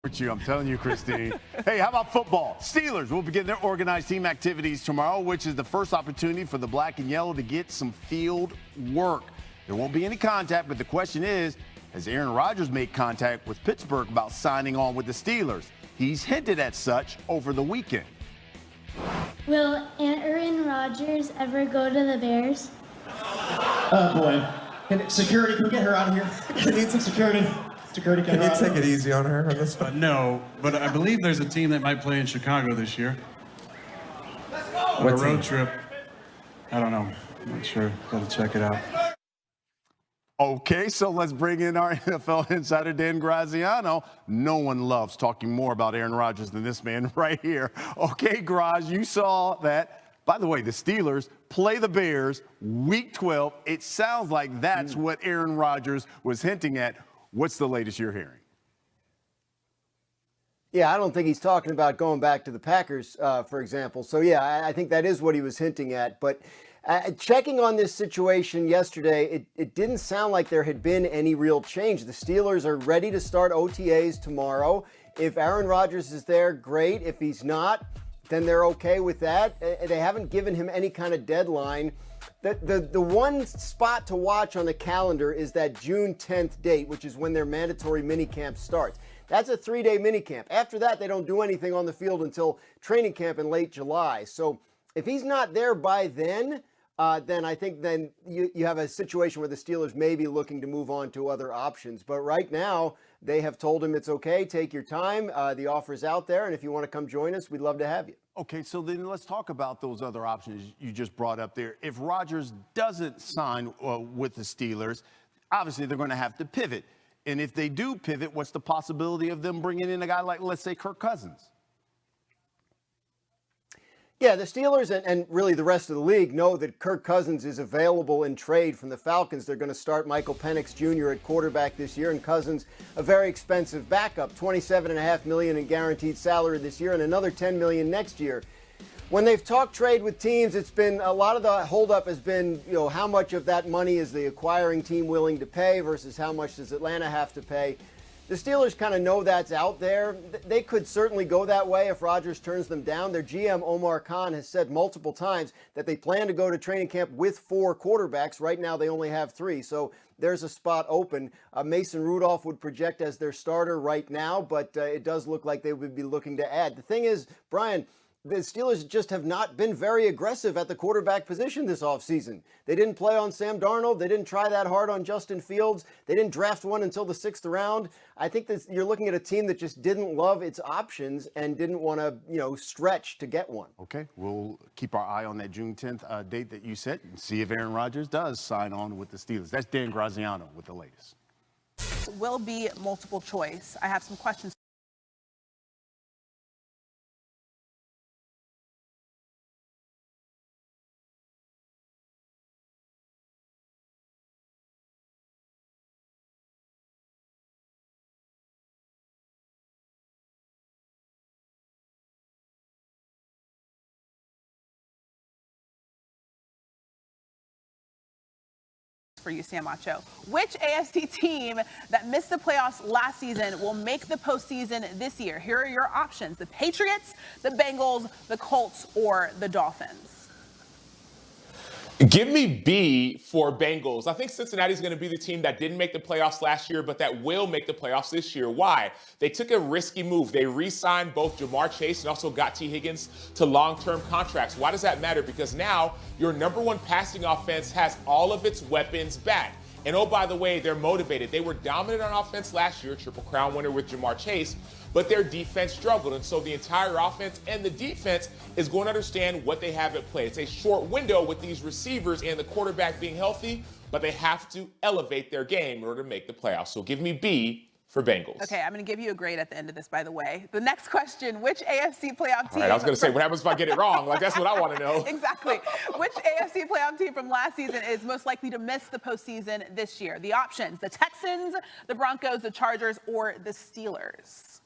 With you, I'm telling you, Christine. Hey, how about football? Steelers will begin their organized team activities tomorrow, which is the first opportunity for the black and yellow to get some field work. There won't be any contact, but the question is, has Aaron Rodgers made contact with Pittsburgh about signing on with the Steelers? He's hinted at such over the weekend. Will Aaron Rodgers ever go to the Bears? Oh, boy. Security, can we get her out of here? We need some security. Security, can you take it easy on her on this one? No, but I believe there's a team that might play in Chicago this year. Let's go! On a road trip. I don't know. I'm not sure. Got to check it out. Okay, so let's bring in our NFL insider, Dan Graziano. No one loves talking more about Aaron Rodgers than this man right here. Okay, Graz, you saw that. By the way, the Steelers play the Bears week 12. It sounds like that's what Aaron Rodgers was hinting at. What's the latest you're hearing? Yeah, I don't think he's talking about going back to the Packers, for example. So, yeah, I think that is what he was hinting at. But checking on this situation yesterday, it didn't sound like there had been any real change. The Steelers are ready to start OTAs tomorrow. If Aaron Rodgers is there, great. If he's not, then they're okay with that. They haven't given him any kind of deadline. The one spot to watch on the calendar is that June 10th date, which is when their mandatory minicamp starts. That's a 3-day minicamp. After that, they don't do anything on the field until training camp in late July. So if he's not there by then I think then you have a situation where the Steelers may be looking to move on to other options. But right now, they have told him it's okay, take your time. The offer's out there, and if you want to come join us, we'd love to have you. Okay, so then let's talk about those other options you just brought up there. If Rodgers doesn't sign with the Steelers, obviously they're going to have to pivot. And if they do pivot, what's the possibility of them bringing in a guy like, let's say, Kirk Cousins? Yeah, the Steelers and really the rest of the league know that Kirk Cousins is available in trade from the Falcons. They're going to start Michael Penix Jr. at quarterback this year, and Cousins, a very expensive backup, $27.5 million in guaranteed salary this year and another $10 million next year. When they've talked trade with teams, it's been a lot of the holdup has been, how much of that money is the acquiring team willing to pay versus how much does Atlanta have to pay. The Steelers kind of know that's out there. They could certainly go that way if Rodgers turns them down. Their GM, Omar Khan, has said multiple times that they plan to go to training camp with 4 quarterbacks. Right now, they only have 3, so there's a spot open. Mason Rudolph would project as their starter right now, but it does look like they would be looking to add. The thing is, Brian, the Steelers just have not been very aggressive at the quarterback position this offseason. They didn't play on Sam Darnold. They didn't try that hard on Justin Fields. They didn't draft one until the 6th round. I think that you're looking at a team that just didn't love its options and didn't want to, stretch to get one. Okay, we'll keep our eye on that June 10th date that you set and see if Aaron Rodgers does sign on with the Steelers. That's Dan Graziano with the latest. Will be multiple choice. I have some questions. For you, Sam Macho. Which AFC team that missed the playoffs last season will make the postseason this year? Here are your options: the Patriots, the Bengals, the Colts, or the Dolphins. Give me B for Bengals. I think Cincinnati's going to be the team that didn't make the playoffs last year, but that will make the playoffs this year. Why? They took a risky move. They re-signed both Jamar Chase and also got T. Higgins to long-term contracts. Why does that matter? Because now your number one passing offense has all of its weapons back. And oh, by the way, they're motivated. They were dominant on offense last year, Triple Crown winner with Jamar Chase, but their defense struggled. And so the entire offense and the defense is going to understand what they have at play. It's a short window with these receivers and the quarterback being healthy, but they have to elevate their game in order to make the playoffs. So give me B for Bengals. Okay, I'm going to give you a grade at the end of this, by the way. The next question, which AFC playoff team... All right, I was going to say, what happens if I get it wrong? Like, that's what I want to know. Exactly. Which AFC playoff team from last season is most likely to miss the postseason this year? The options: the Texans, the Broncos, the Chargers, or the Steelers.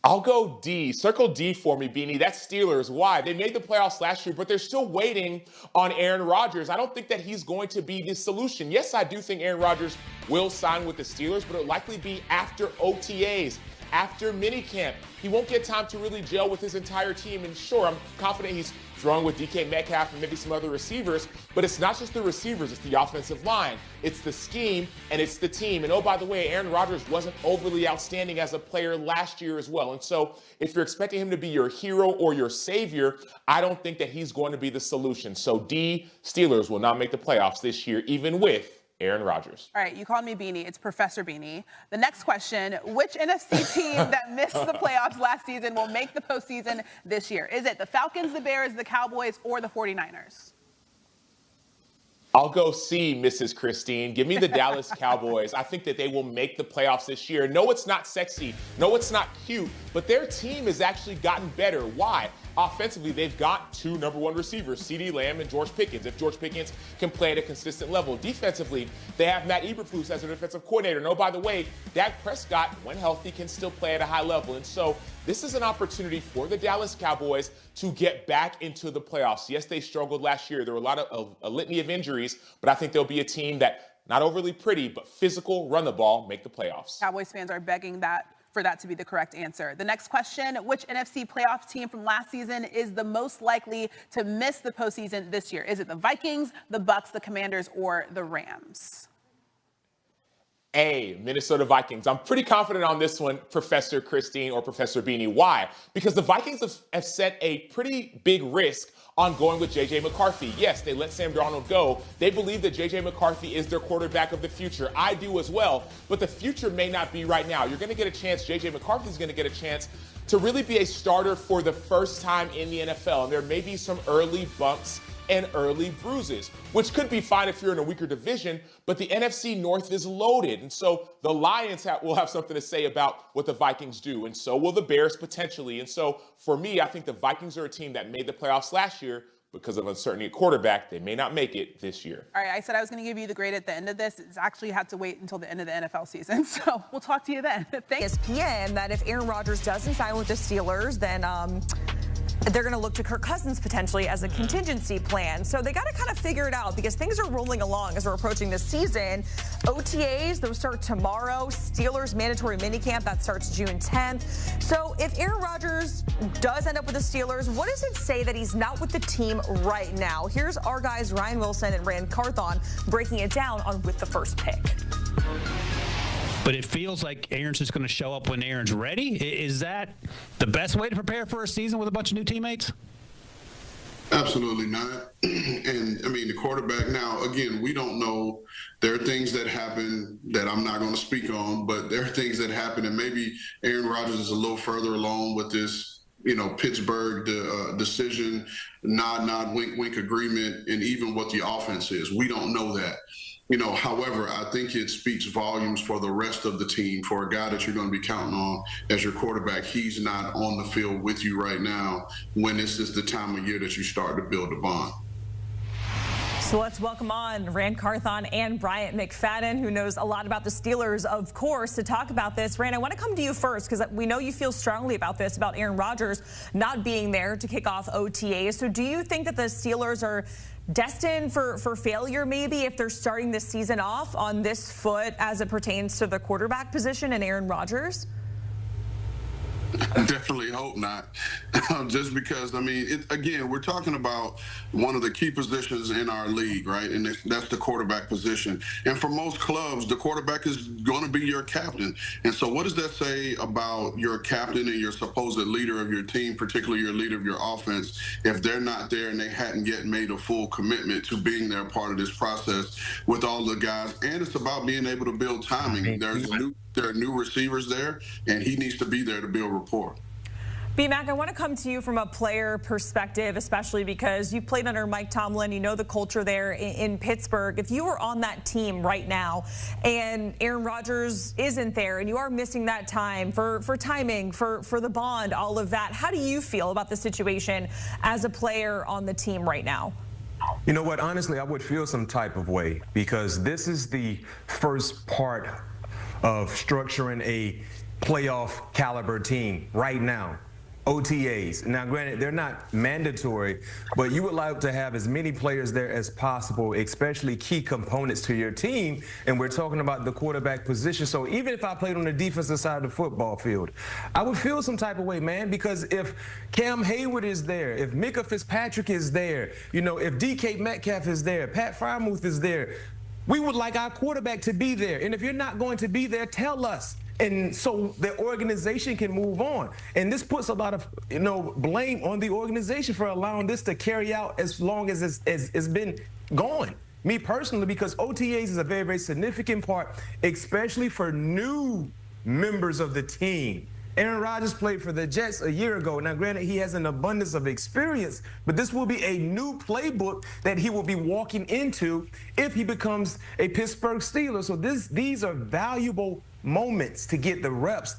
I'll go D. Circle D for me, Beanie. That's Steelers. Why? They made the playoffs last year, but they're still waiting on Aaron Rodgers. I don't think that he's going to be the solution. Yes, I do think Aaron Rodgers will sign with the Steelers, but it'll likely be after OTAs. after minicamp. He won't get time to really gel with his entire team. And sure, I'm confident he's throwing with DK Metcalf and maybe some other receivers, but it's not just the receivers, it's the offensive line, it's the scheme, and it's the team. And oh, by the way, Aaron Rodgers wasn't overly outstanding as a player last year as well. And so if you're expecting him to be your hero or your savior, I don't think that he's going to be the solution. So D, Steelers will not make the playoffs this year, even with Aaron Rodgers. All right, you called me Beanie. It's Professor Beanie. The next question, which NFC team that missed the playoffs last season will make the postseason this year? Is it the Falcons, the Bears, the Cowboys, or the 49ers? I'll go C, Mrs. Christine. Give me the Dallas Cowboys. I think that they will make the playoffs this year. No, it's not sexy. No, it's not cute. But their team has actually gotten better. Why? Offensively, they've got 2 number 1 receivers, CeeDee Lamb and George Pickens, if George Pickens can play at a consistent level. Defensively, they have Matt Eberflus as their defensive coordinator. And oh, by the way, Dak Prescott, when healthy, can still play at a high level. And so this is an opportunity for the Dallas Cowboys to get back into the playoffs. Yes, they struggled last year. There were a litany of injuries, but I think they'll be a team that, not overly pretty, but physical, run the ball, make the playoffs. Cowboys fans are begging for that to be the correct answer. The next question, which NFC playoff team from last season is the most likely to miss the postseason this year? Is it the Vikings, the Bucks, the Commanders, or the Rams? A, Minnesota Vikings. I'm pretty confident on this one, Professor Christine or Professor Beanie. Why? Because the Vikings have set a pretty big risk on going with J.J. McCarthy. Yes, they let Sam Darnold go. They believe that J.J. McCarthy is their quarterback of the future. I do as well, but the future may not be right now. You're going to get a chance, J.J. McCarthy's going to get a chance to really be a starter for the first time in the NFL. And there may be some early bumps and early bruises, which could be fine if you're in a weaker division, but the NFC North is loaded. And so the Lions will have something to say about what the Vikings do, and so will the Bears potentially. And so for me, I think the Vikings are a team that made the playoffs last year. Because of uncertainty at quarterback, they may not make it this year. All right, I said I was going to give you the grade at the end of this. It's actually had to wait until the end of the NFL season, so we'll talk to you then. Thanks. ESPN that if Aaron Rodgers doesn't sign with the Steelers, then they're going to look to Kirk Cousins potentially as a contingency plan. So they got to kind of figure it out because things are rolling along as we're approaching this season. OTAs, those start tomorrow. Steelers mandatory minicamp, that starts June 10th. So if Aaron Rodgers does end up with the Steelers, what does it say that he's not with the team right now? Here's our guys Ryan Wilson and Rand Carthon breaking it down on With the First Pick. But it feels like Aaron's just going to show up when Aaron's ready. Is that the best way to prepare for a season with a bunch of new teammates? Absolutely not. And, I mean, the quarterback now, again, we don't know. There are things that happen that I'm not going to speak on, but there are things that happen, and maybe Aaron Rodgers is a little further along with this, Pittsburgh decision, nod, wink agreement, and even what the offense is. We don't know that. However, I think it speaks volumes for the rest of the team. For a guy that you're going to be counting on as your quarterback, he's not on the field with you right now when this is the time of year that you start to build a bond. So let's welcome on Rand Carthon and Bryant McFadden, who knows a lot about the Steelers, of course, to talk about this. Rand, I want to come to you first because we know you feel strongly about this, about Aaron Rodgers not being there to kick off OTAs. So do you think that the Steelers are destined for failure maybe if they're starting this season off on this foot as it pertains to the quarterback position and Aaron Rodgers? I definitely hope not. Just because, again, we're talking about one of the key positions in our league, right? And that's the quarterback position. And for most clubs, the quarterback is going to be your captain. And so what does that say about your captain and your supposed leader of your team, particularly your leader of your offense, if they're not there and they hadn't yet made a full commitment to being there part of this process with all the guys? And it's about being able to build timing. There are new receivers there, and he needs to be there to build rapport. B-Mac, I want to come to you from a player perspective, especially because you've played under Mike Tomlin. You know the culture there in Pittsburgh. If you were on that team right now and Aaron Rodgers isn't there and you are missing that time for timing, for the bond, all of that, how do you feel about the situation as a player on the team right now? You know what? Honestly, I would feel some type of way because this is the first part of structuring a playoff caliber team right now. OTAs. Now, granted, they're not mandatory, but you would like to have as many players there as possible, especially key components to your team. And we're talking about the quarterback position. So even if I played on the defensive side of the football field, I would feel some type of way, man, because if Cam Hayward is there, if Micah Fitzpatrick is there, you know, if DK Metcalf is there, Pat Freiermuth is there, we would like our quarterback to be there. And if you're not going to be there, tell us. And so the organization can move on. And this puts a lot of, you know, blame on the organization for allowing this to carry out as long as it's been going. Me personally, because OTAs is a very, very significant part, especially for new members of the team. Aaron Rodgers played for the Jets a year ago. Now, granted, he has an abundance of experience, but this will be a new playbook that he will be walking into if he becomes a Pittsburgh Steeler. So these are valuable moments to get the reps.